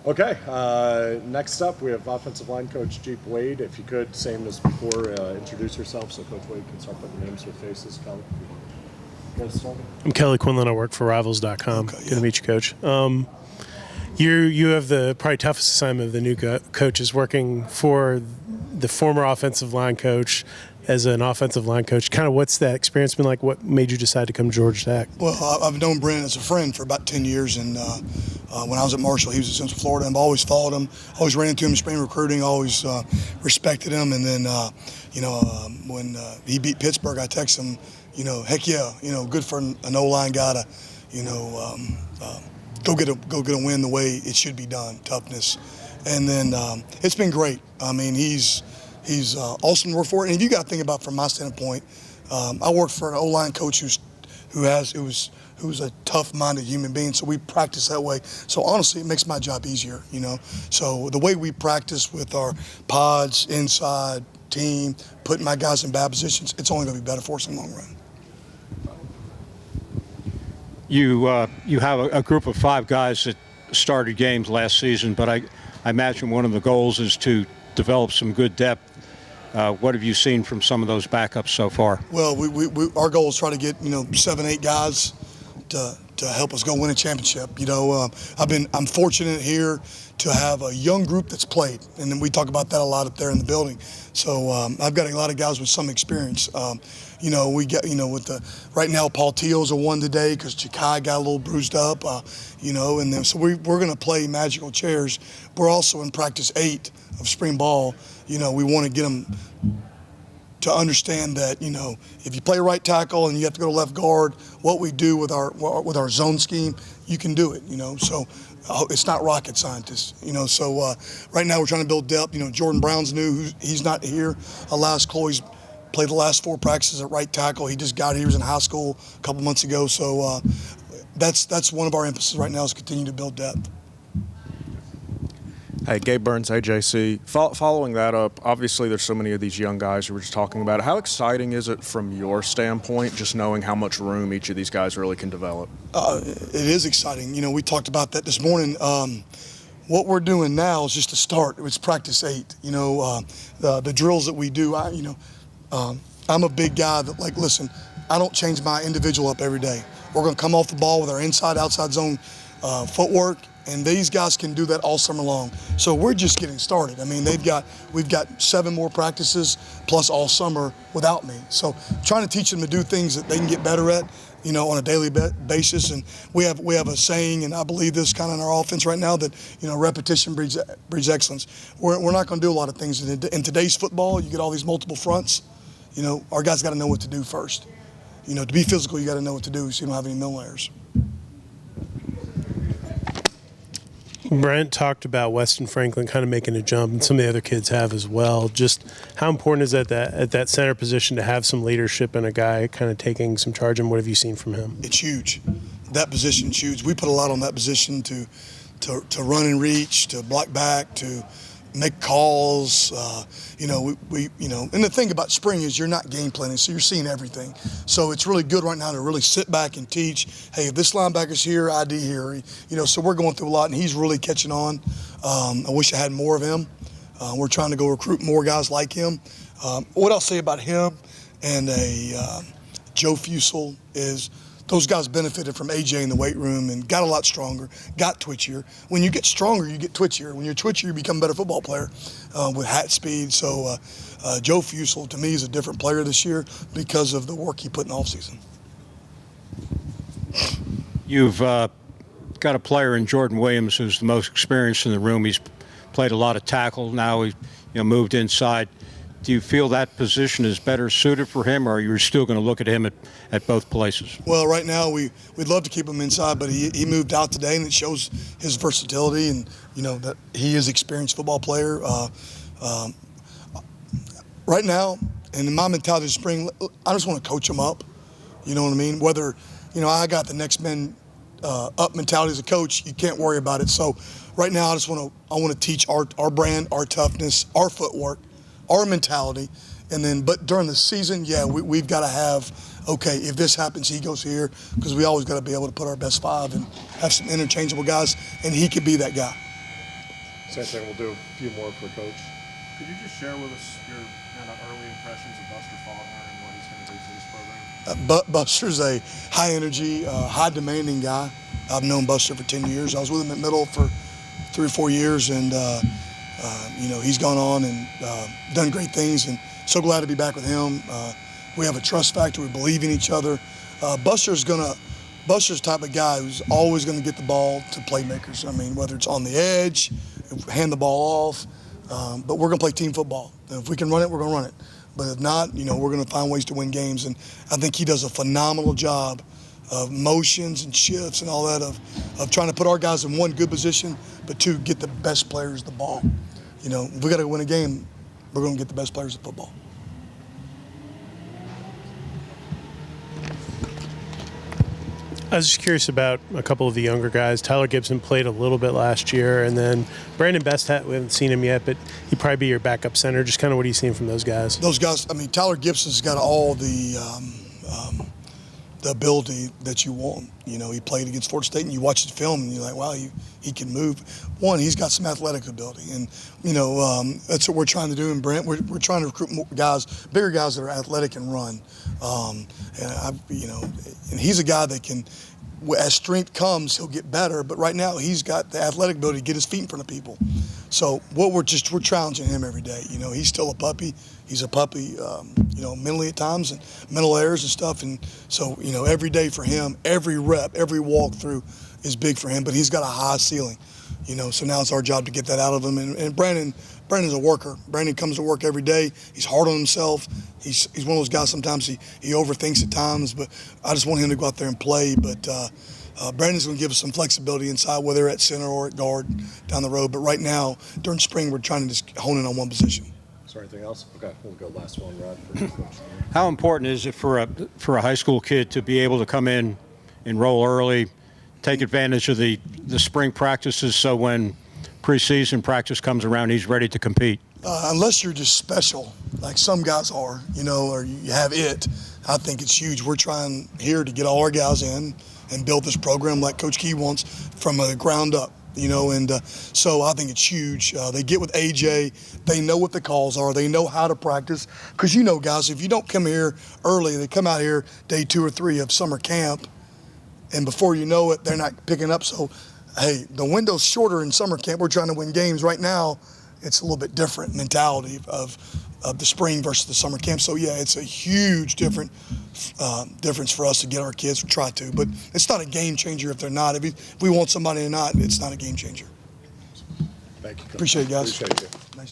Okay, next up we have offensive line coach Geep Wade. If you could, same as before, introduce yourself so Coach Wade can start putting names with faces. Kelly, get us started. I'm Kelly Quinlan. I work for Rivals.com. Okay, Good to meet you, Coach. You have the probably toughest assignment of the new coaches, working for the former offensive line coach as an offensive line coach. Kind of what's that experience been like? What made you decide to come to Georgia Tech? Well, I've known Brent as a friend for about 10 years, and when I was at Marshall, he was at Central Florida, and I've always followed him, always ran into him in spring recruiting, always respected him, and then, when he beat Pittsburgh, I texted him, heck yeah, good for an O-line guy to, go get a win the way it should be done, toughness. And then it's been great. I mean, he's awesome to work for. And you got to think about, from my standpoint, I worked for an O-line coach who's a tough-minded human being, so we practice that way. So honestly, it makes my job easier, So the way we practice with our pods, inside, team, putting my guys in bad positions, it's only going to be better for us in the long run. You have a group of 5 guys that started games last season, but I imagine one of the goals is to develop some good depth. What have you seen from some of those backups so far? Well, our goal is try to get 7, 8 guys to help us go win a championship. I'm fortunate here to have a young group that's played, and then we talk about that a lot up there in the building. So I've got a lot of guys with some experience. We get right now Paul Teal's a one today because Chakai got a little bruised up. And then so we're going to play magical chairs. We're also in practice 8 of spring ball. We want to get them to understand that, if you play right tackle and you have to go to left guard, what we do with our zone scheme, you can do it, So it's not rocket scientists, So right now we're trying to build depth. Jordan Brown's new, he's not here. Elias Chloe's played the last 4 practices at right tackle. He just got here. He was in high school a couple months ago. So that's one of our emphasis right now, is continue to build depth. Hey, Gabe Burns, AJC. Following that up, obviously there's so many of these young guys who were just talking about it. How exciting is it from your standpoint, just knowing how much room each of these guys really can develop? It is exciting. We talked about that this morning. What we're doing now is just a start. It's practice 8. The drills that we do, I'm a big guy that, listen, I don't change my individual up every day. We're going to come off the ball with our inside, outside zone footwork, and these guys can do that all summer long. So we're just getting started. I mean, we've got 7 more practices plus all summer without me. So trying to teach them to do things that they can get better at, on a daily basis. And we have a saying, and I believe this kind of in our offense right now, that repetition breeds excellence. We're not going to do a lot of things in today's football. You get all these multiple fronts. Our guys got to know what to do first. To be physical, you got to know what to do, so you don't have any middle layers. Brent talked about Weston Franklin kind of making a jump, and some of the other kids have as well. Just how important is that at that center position to have some leadership and a guy kind of taking some charge, and what have you seen from him? It's huge. That position's huge. We put a lot on that position to run and reach, to block back, to make calls. And the thing about spring is you're not game planning, so you're seeing everything. So it's really good right now to really sit back and teach. Hey, if this linebacker's here, ID here. So we're going through a lot, and he's really catching on. I wish I had more of him. We're trying to go recruit more guys like him. What I'll say about him and Joe Fusel is those guys benefited from AJ in the weight room and got a lot stronger, got twitchier. When you get stronger, you get twitchier. When you're twitchier, you become a better football player with hat speed. So Joe Fusel, to me, is a different player this year because of the work he put in the offseason. You've got a player in Jordan Williams who's the most experienced in the room. He's played a lot of tackle. Now he's moved inside. Do you feel that position is better suited for him, or you're still going to look at him at both places? Well, right now we'd love to keep him inside, but he moved out today, and it shows his versatility and that he is an experienced football player. Right now, and in my mentality of spring, I just want to coach him up. You know what I mean? Whether I got the next man up mentality as a coach, you can't worry about it. So right now, I want to teach our brand, our toughness, our footwork, our mentality, but during the season, we've got to have, okay, if this happens, he goes here, because we always got to be able to put our best 5 and have some interchangeable guys, and he could be that guy. Same thing, we'll do a few more for Coach. Could you just share with us your kind of early impressions of Buster Faulkner and what he's going to do for this program? Buster's a high energy, high demanding guy. I've known Buster for 10 years. I was with him at Middle for 3 or 4 years, and you know, he's gone on and done great things, and so glad to be back with him. We have a trust factor. We believe in each other. Buster's the type of guy who's always going to get the ball to playmakers. I mean, whether it's on the edge, hand the ball off, but we're going to play team football. If we can run it, we're going to run it. But if not, you know, we're going to find ways to win games. And I think he does a phenomenal job of motions and shifts and all that of trying to put our guys in one, good position, but two, get the best players the ball. You know, if we got to win a game, we're going to get the best players of football. I was just curious about a couple of the younger guys. Tyler Gibson played a little bit last year, and then Brandon Bestat, we haven't seen him yet, but he'd probably be your backup center. Just kind of what are you seeing from those guys? Those guys, I mean, Tyler Gibson's got all the ability that you want. You know, he played against Florida State, and you watch the film, and you're like, wow, he can move. One, he's got some athletic ability, and you know that's what we're trying to do in Brent. We're trying to recruit more guys, bigger guys that are athletic and run. You know, and he's a guy that can, as strength comes, he'll get better. But right now, he's got the athletic ability to get his feet in front of people. So we're challenging him every day. You know, he's still a puppy. He's a puppy, you know, mentally at times, and mental errors and stuff. And so, you know, every day for him, every rep, every walkthrough is big for him. But he's got a high ceiling, you know. So now it's our job to get that out of him. And Brandon's a worker. Brandon comes to work every day. He's hard on himself. He's one of those guys. Sometimes he overthinks at times, but I just want him to go out there and play. But Brandon's going to give us some flexibility inside, whether at center or at guard down the road. But right now, during spring, we're trying to just hone in on one position. Is there anything else? Okay, we'll go last one, Rod. For Coach. How important is it for a high school kid to be able to come in, enroll early, take advantage of the spring practices, so when preseason practice comes around, he's ready to compete? Unless you're just special, like some guys are, you know, or you have it, I think it's huge. We're trying here to get all our guys in and build this program like Coach Key wants from the ground up, you know, and so I think it's huge. They get with AJ. They know what the calls are. They know how to practice. Because, you know, guys, if you don't come here early, they come out here day 2 or 3 of summer camp, and before you know it, they're not picking up. So, hey, the window's shorter in summer camp. We're trying to win games. Right now, it's a little bit different mentality of the spring versus the summer camp. So, yeah, it's a huge difference for us to get our kids to try to. But it's not a game changer if they're not. If we want somebody or not, it's not a game changer. Thank you, Coach. Appreciate it, guys. Appreciate you. Nice.